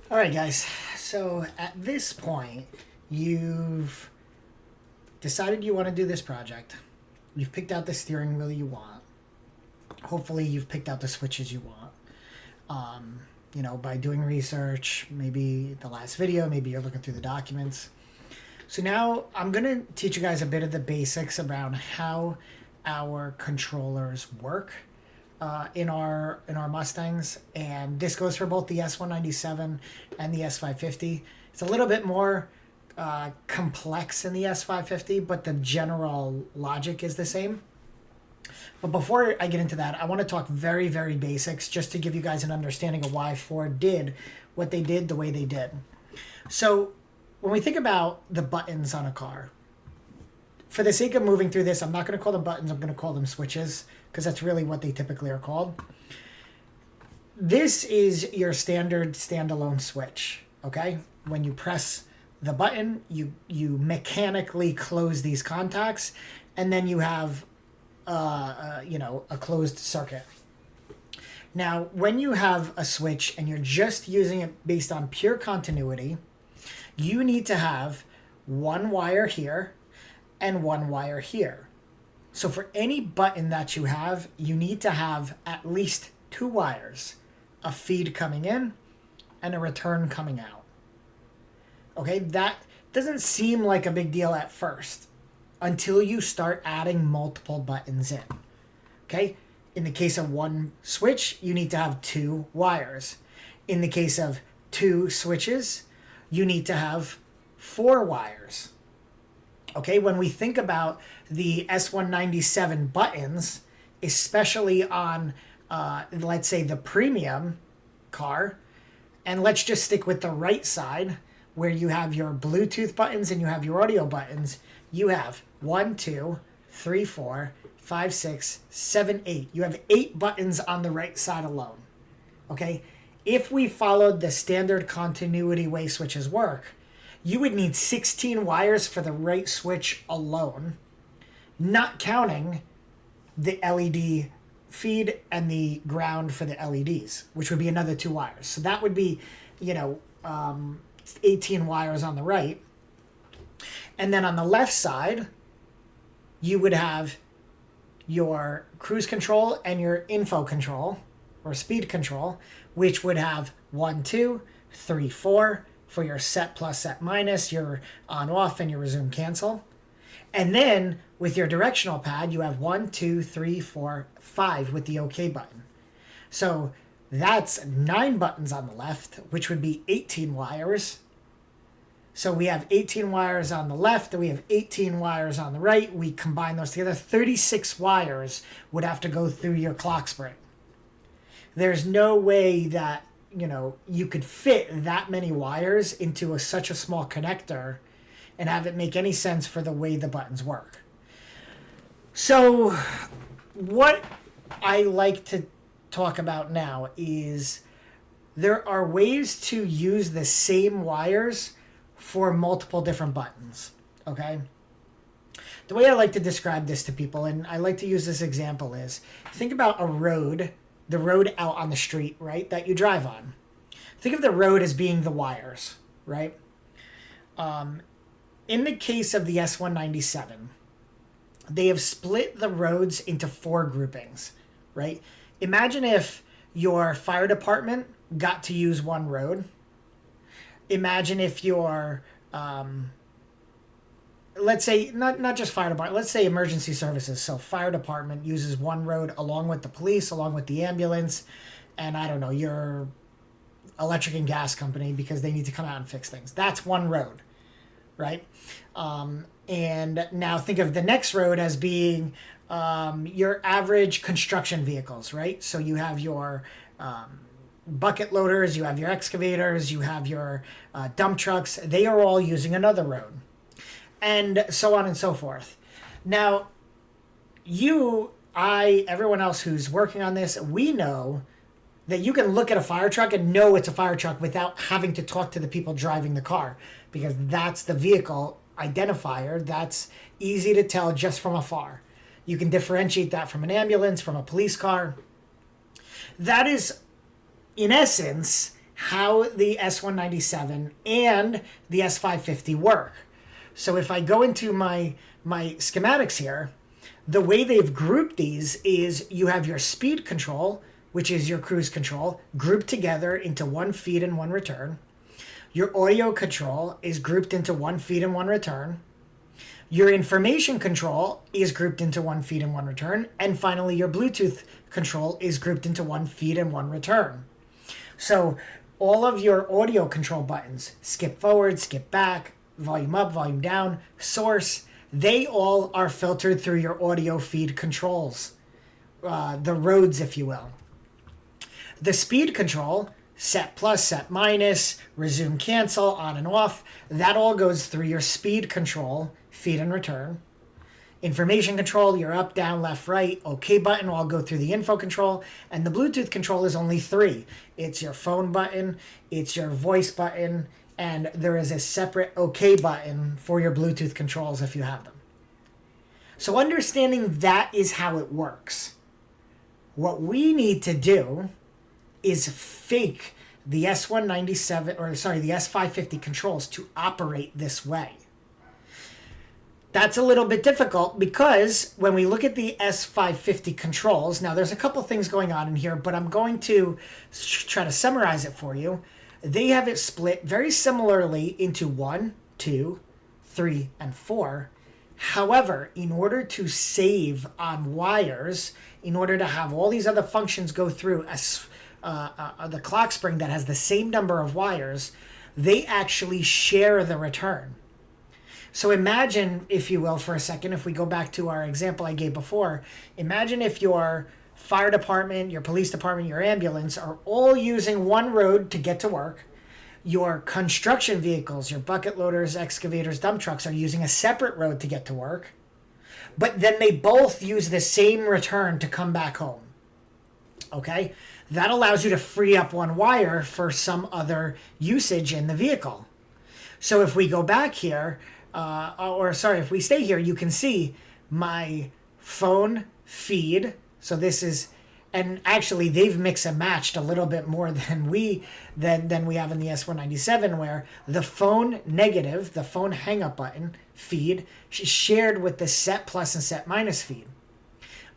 All right, guys. So at this point, you've decided you want to do this project. You've picked out the steering wheel you want. Hopefully, you've picked out the switches you want. By doing research, maybe the last video, maybe you're looking through the documents. So now I'm going to teach you guys a bit of the basics around how our controllers work in our Mustangs, and this goes for both the S197 and the S550. It's a little bit more complex in the S550, but the general logic is the same. But before I get into that, I want to talk very, very basics just to give you guys an understanding of why Ford did what they did the way they did. So when we think about the buttons on a car, for the sake of moving through this, I'm not going to call them buttons, I'm going to call them switches, because that's really what they typically are called. This is your standard standalone switch, okay? When you press the button, you mechanically close these contacts, and then you have a closed circuit. Now, when you have a switch and you're just using it based on pure continuity, you need to have one wire here and one wire here. So for any button that you have, you need to have at least two wires, a feed coming in and a return coming out. Okay, that doesn't seem like a big deal at first until you start adding multiple buttons in. Okay, in the case of one switch, you need to have two wires. In the case of two switches, you need to have four wires. Okay, when we think about the S197 buttons, especially on, let's say, the premium car, and let's just stick with the right side where you have your Bluetooth buttons and you have your audio buttons, you have 1, 2, 3, 4, 5, 6, 7, 8. You have 8 buttons on the right side alone. Okay, if we followed the standard continuity way switches work, you would need 16 wires for the right switch alone, not counting the LED feed and the ground for the LEDs, which would be another 2 wires. So that would be, 18 wires on the right. And then on the left side, you would have your cruise control and your info control or speed control, which would have 1, 2, 3, 4 for your set plus, set minus, your on off, and your resume cancel. And then with your directional pad, you have 1, 2, 3, 4, 5 with the OK button. So that's 9 buttons on the left, which would be 18 wires. So we have 18 wires on the left, and we have 18 wires on the right. We combine those together. 36 wires would have to go through your clock spring. There's no way that, you could fit that many wires into such a small connector and have it make any sense for the way the buttons work. So what I like to talk about now is there are ways to use the same wires for multiple different buttons, okay? The way I like to describe this to people, and I like to use this example, is think about a road, the road out on the street, right, that you drive on. Think of the road as being the wires, right? In the case of the S197, they have split the roads into 4 groupings, right? Imagine if your fire department got to use one road. Imagine if your, let's say, not just fire department, let's say emergency services. So fire department uses one road along with the police, along with the ambulance, and I don't know, your electric and gas company because they need to come out and fix things. That's one road, right? And now think of the next road as being your average construction vehicles, right? So you have your bucket loaders, you have your excavators, you have your dump trucks. They are all using another road, and so on and so forth. Now, everyone else who's working on this, we know that you can look at a fire truck and know it's a fire truck without having to talk to the people driving the car, because that's the vehicle identifier. That's easy to tell just from afar. You can differentiate that from an ambulance, from a police car. That is, in essence, how the S197 and the S550 work. So if I go into my schematics here, the way they've grouped these is you have your speed control, which is your cruise control, grouped together into one feed and one return. Your audio control is grouped into one feed and one return. Your information control is grouped into one feed and one return. And finally, your Bluetooth control is grouped into one feed and one return. So all of your audio control buttons, skip forward, skip back, volume up, volume down, source, they all are filtered through your audio feed controls, the roads, if you will. The speed control, set plus, set minus, resume, cancel, on and off, that all goes through your speed control, feed and return. Information control, your up, down, left, right, OK button all go through the info control. And the Bluetooth control is only three. It's your phone button, it's your voice button, and there is a separate OK button for your Bluetooth controls if you have them. So understanding that is how it works. What we need to do is fake the S197, or sorry, the S550 controls to operate this way. That's a little bit difficult because when we look at the S550 controls, now there's a couple things going on in here, but I'm going to try to summarize it for you. They have it split very similarly into 1, 2, 3, and 4. However, in order to save on wires, in order to have all these other functions go through the clock spring that has the same number of wires, they actually share the return. So imagine, if you will, for a second, if we go back to our example I gave before, imagine if your fire department, your police department, your ambulance are all using one road to get to work. Your construction vehicles, your bucket loaders, excavators, dump trucks are using a separate road to get to work. But then they both use the same return to come back home. Okay? That allows you to free up one wire for some other usage in the vehicle. So if we go back here, if we stay here, you can see my phone feed. So this is, and actually they've mix and matched a little bit more than we have in the S197, where the phone negative, the phone hang up button feed is shared with the set plus and set minus feed.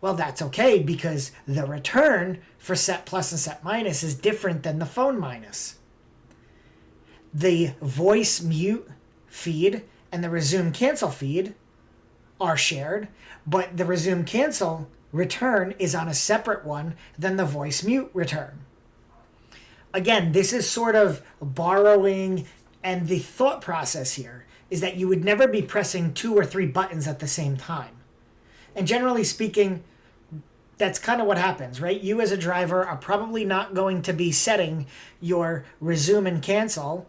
Well, that's okay because the return for set plus and set minus is different than the phone minus. The voice mute feed and the resume cancel feed are shared, but the resume cancel return is on a separate one than the voice mute return. Again, this is sort of borrowing, and the thought process here is that you would never be pressing 2 or 3 buttons at the same time. And generally speaking, that's kind of what happens, right? You as a driver are probably not going to be setting your resume and cancel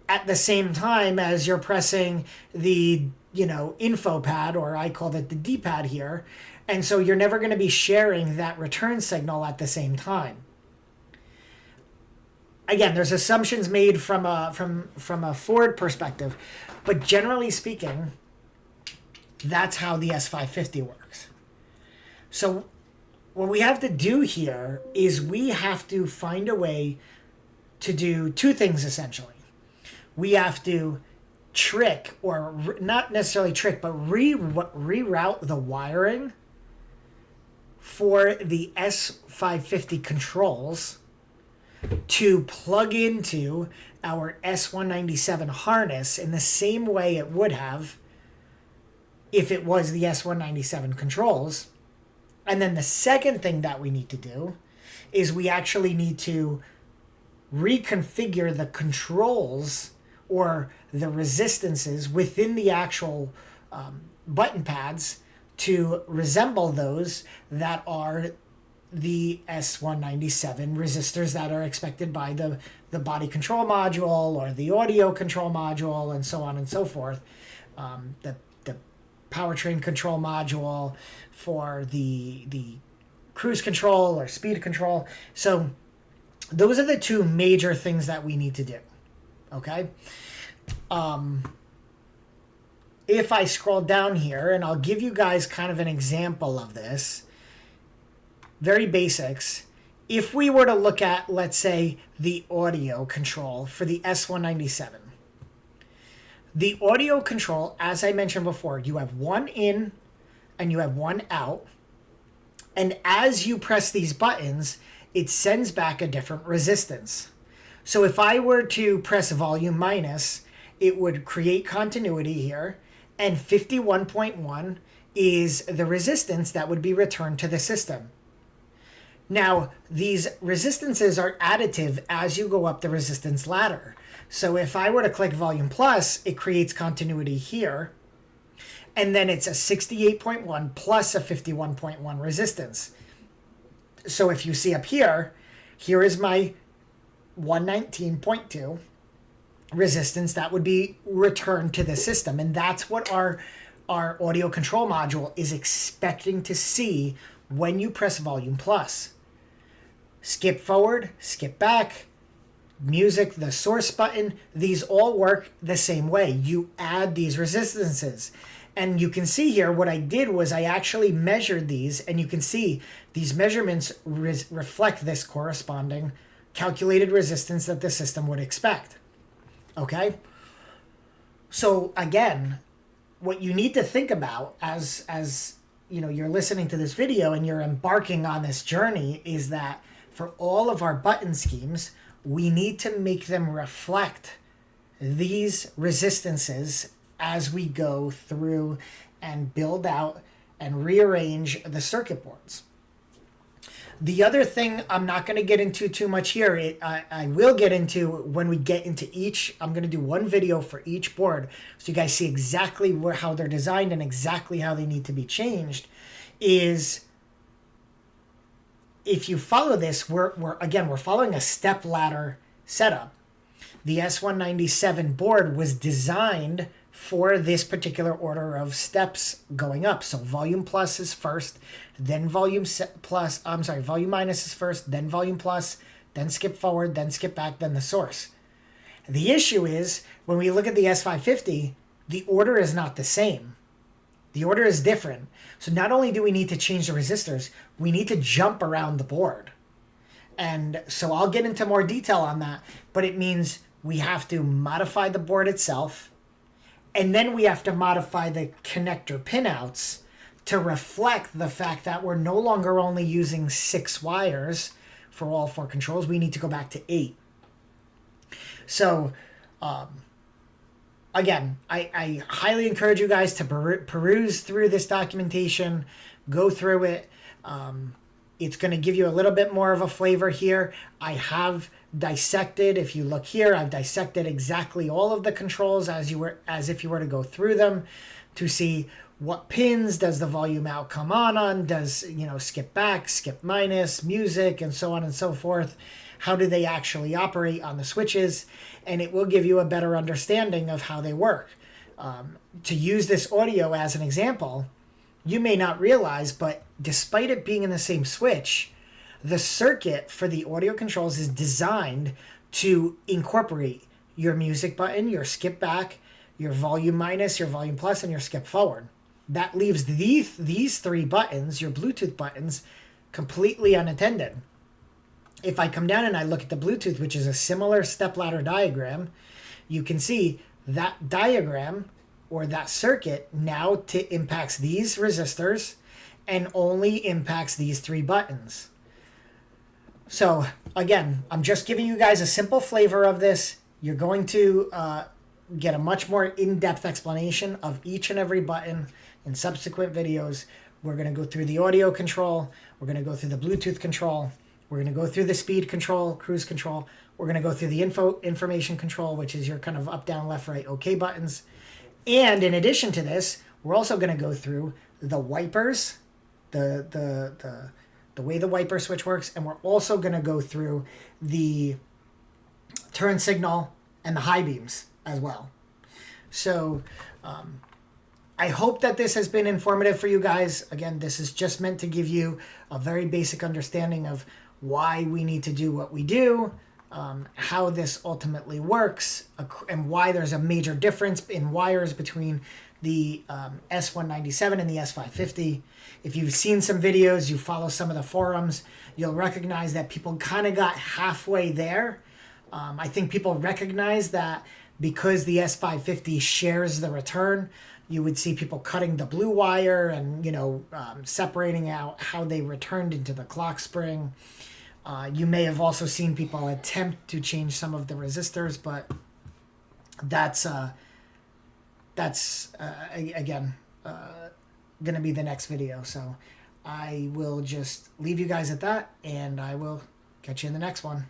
at the same time as you're pressing the, info pad, or I call it the D-pad here. And so you're never going to be sharing that return signal at the same time. Again, there's assumptions made from a Ford perspective, but generally speaking, that's how the S550 works. So what we have to do here is we have to find a way to do 2 things essentially. We have to trick, or not necessarily trick, but reroute the wiring for the S550 controls to plug into our S197 harness in the same way it would have if it was the S197 controls. And then the second thing that we need to do is we actually need to reconfigure the controls or the resistances within the actual button pads to resemble those that are the S197 resistors that are expected by the body control module or the audio control module and so on and so forth. The powertrain control module for the cruise control or speed control. So those are the 2 major things that we need to do. Okay. If I scroll down here, and I'll give you guys kind of an example of this, very basics. if we were to look at, let's say, the audio control for the S197, the audio control, as I mentioned before, you have one in and you have one out. And as you press these buttons, it sends back a different resistance. So if I were to press volume minus, it would create continuity here. And 51.1 is the resistance that would be returned to the system. Now, these resistances are additive as you go up the resistance ladder. So if I were to click volume plus, it creates continuity here. And then it's a 68.1 plus a 51.1 resistance. So if you see up here, here is my 119.2 resistance that would be returned to the system. And that's what our audio control module is expecting to see when you press volume plus. Skip forward, skip back, music, the source button, these all work the same way. You add these resistances. And you can see here what I did was I actually measured these, and you can see these measurements reflect this corresponding calculated resistance that the system would expect. Okay? So again, what you need to think about as you know, you're listening to this video and you're embarking on this journey is that for all of our button schemes, we need to make them reflect these resistances as we go through and build out and rearrange the circuit boards. The other thing I'm not going to get into too much here, I will get into when we get into each. I'm going to do one video for each board so you guys see exactly how they're designed and exactly how they need to be changed. Is if you follow this, we're following a step ladder setup. The S197 board was designed for this particular order of steps going up. So volume plus is first, then volume minus is first, then volume plus, then skip forward, then skip back, then the source. The issue is when we look at the S550, the order is not the same. The order is different. So not only do we need to change the resistors, we need to jump around the board. And so I'll get into more detail on that, but it means we have to modify the board itself, and then we have to modify the connector pinouts to reflect the fact that we're no longer only using 6 wires for all 4 controls. We need to go back to 8. So, again, I highly encourage you guys to peruse through this documentation, go through it. It's going to give you a little bit more of a flavor here. I have dissected, if you look here, I've dissected exactly all of the controls as if you were to go through them to see what pins does the volume out come on, does, you know, skip back, skip minus, music, and so on and so forth. How do they actually operate on the switches? And it will give you a better understanding of how they work. To use this audio as an example, you may not realize, but despite it being in the same switch, the circuit for the audio controls is designed to incorporate your music button, your skip back, your volume minus, your volume plus, and your skip forward. That leaves these 3 buttons, your Bluetooth buttons, completely unattended. If I come down and I look at the Bluetooth, which is a similar stepladder diagram, you can see that diagram or that circuit now impacts these resistors and only impacts these 3 buttons. So again, I'm just giving you guys a simple flavor of this. You're going to get a much more in-depth explanation of each and every button in subsequent videos. We're going to go through the audio control. We're going to go through the Bluetooth control. We're going to go through the speed control, cruise control. We're going to go through the information control, which is your kind of up, down, left, right, OK buttons. And in addition to this, we're also going to go through the wipers, the way the wiper switch works, and we're also going to go through the turn signal and the high beams as well. So I hope that this has been informative for you guys. Again, this is just meant to give you a very basic understanding of why we need to do what we do. how this ultimately works and why there's a major difference in wires between the S197 and the S550. If you've seen some videos, you follow some of the forums, you'll recognize that people kind of got halfway there. I think people recognize that because the S550 shares the return, you would see people cutting the blue wire and, separating out how they returned into the clock spring. You may have also seen people attempt to change some of the resistors, but that's again going to be the next video. So I will just leave you guys at that, and I will catch you in the next one.